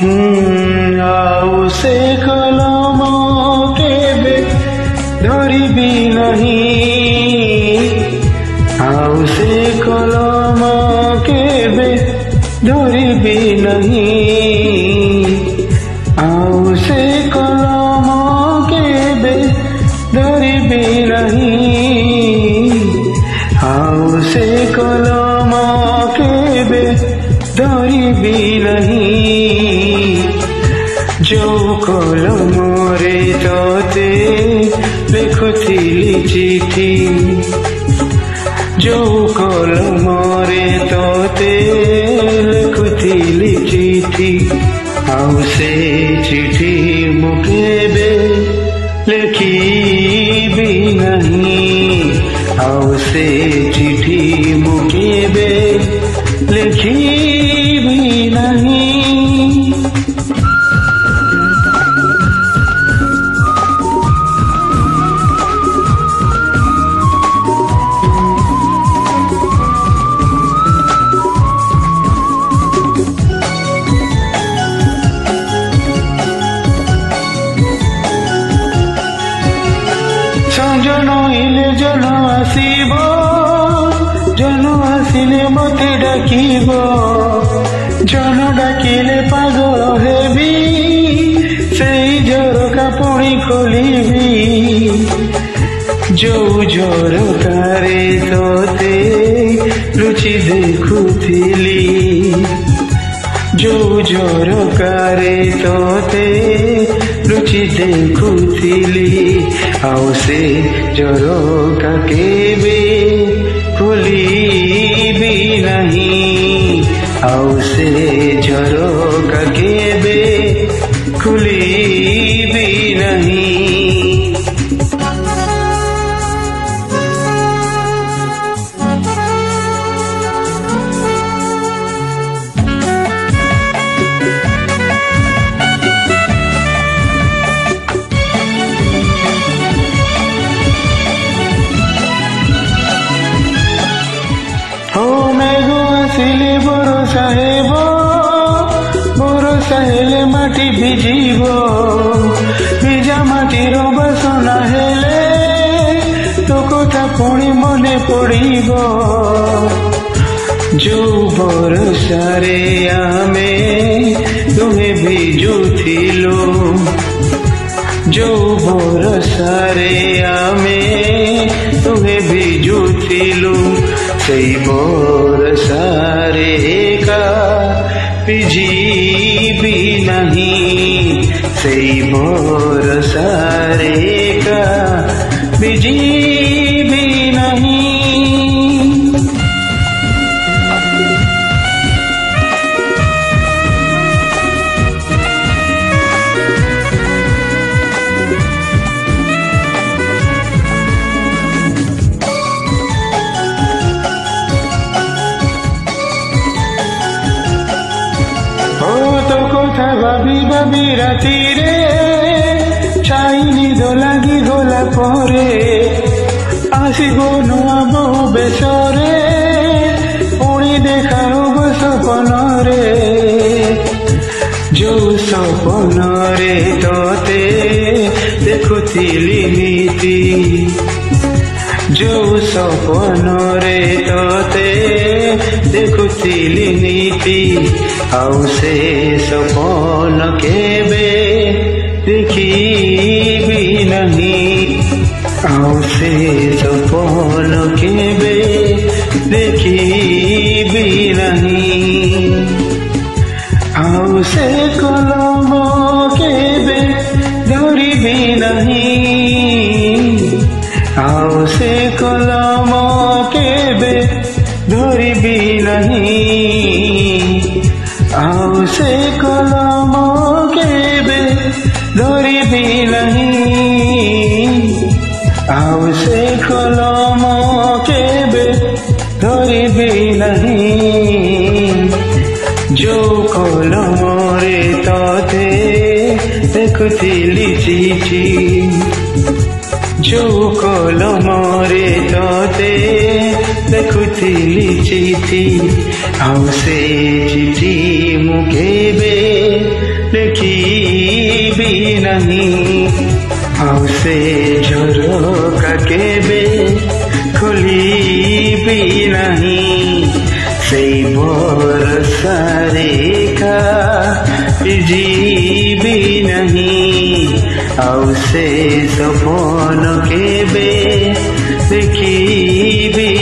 ଆଉ ସେ କଲମ କେବେ ଧରିବି ନାହିଁ, ଆଉ ସେ କଲମ କେବେ ଧରିବି ନାହିଁ, ଆଉ ସେ କଲମ କେବେ ଧରିବି ନାହିଁ, ଆଉ ସେ କଲମ କେବେ ଧରିବି ନାହିଁ। ଯୋଉ କଲମରେ ତତେ ଲେଖୁଥିଲି ଚିଠି, ଯୋଉ କଲମରେ ତତେ ଲେଖୁଥିଲି ଚିଠି, ଆଉ ସେ ଚିଠି ମୁଁ କେବେ ଲେଖିବି ନାହିଁ, ଆଉ ସେ ଚିଠି ମୁଁ କେବେ ଲେଖିବି ନାହିଁ। ସଞ୍ଜ ନଇଲେ ଜନ ଆସିବ, ଜନ ଆସିଲେ ମତେ ଡାକିବ, ଜନ ଡାକିଲେ ପାଗଳ ହେବି, ସେଇ ଝରକା ପୁଣି ଖୋଲିବି। ଯୋଉ ଝରକାରେ ତତେ ଲୁଚି ଦେଖୁଥିଲି, ଯୋଉ ଝରକାରେ ତତେ ଲୁଚି ଦେଖୁଥିଲି, ଆଉ ସେ ଝରକା କେବେ ଖୋଲିବି ନାହିଁ, ଆଉ ସେ ଝରକା କେବେ ଖୋଲିବି ନାହିଁ। ଆସିଲେ ବରଷା ହେବ, ବରଷା ହେଲେ ମାଟି ଭିଜିବ, ଭିଜା ମାଟିର ବାସନା ହେଲେ ତୋ କଥା ପୁଣି ମନେ ପଡ଼ିବ। ଯୋଉ ବରଷାରେ ଆମେ ତୁମେ ଭିଜୁଥିଲୁ, ଯୋଉ ବରଷାରେ ଆମେ ତୁମେ ଭିଜୁଥିଲୁ, ସେଇ ବରଷାରେ ଏକା ଭିଜିବି ନାହିଁ, ସେଇ ବରଷାରେ ଏକା ଭିଜିବି ନାହିଁ। କଥା ଭାବି ଭାବି ରାତିରେ ଛାଇ ନିଦ ଲାଗିଗଲା ପରେ, ଆସିବ ନୂଆ ବହୁ ବେଶରେ, ପୁଣି ଦେଖା ହବ ସପନରେ। ଯୋଉ ସପନରେ ତତେ ଦେଖୁଥିଲି ନୀତି, ଯୋଉ ସପନରେ ତତେ ଦେଖୁଥିଲି ନୀତି, ଆଉ ସେ ସପନ କେବେ ଦେଖିବି ନାହିଁ, ଆଉ ସେ ସପନ କେବେ ଦେଖିବି ନାହିଁ, ଆଉ ସେ କଲମ କେବେ ଧରିବି ନାହିଁ, ଆଉ ସେ କଲମ କେବେ ଧରିବି ନାହିଁ, ଆଉ ସେ କଲମ କେବେ ଧରିବି ନାହିଁ, ଆଉ ସେ କଲମ କେବେ ଧରିବି ନାହିଁ। ଯୋଉ କଲମରେ ତତେ ଦେଖୁଥିଲି ଚିଠି, ଯୋଉ କଲମରେ ତତେ ଦେଖୁଥିଲି ଚିଠି, ଆଉ ସେ ଚିଠି ମୁଁ କେବେ नहीं ଆଉ ସେ ଝରକା କେବେ ଖୋଲିବି ନାହିଁ ସେଇ ବରସାରେ ଯିବି ନାହିଁ ଆଉ ସେ ସପନ କେବେ ଦେଖିବି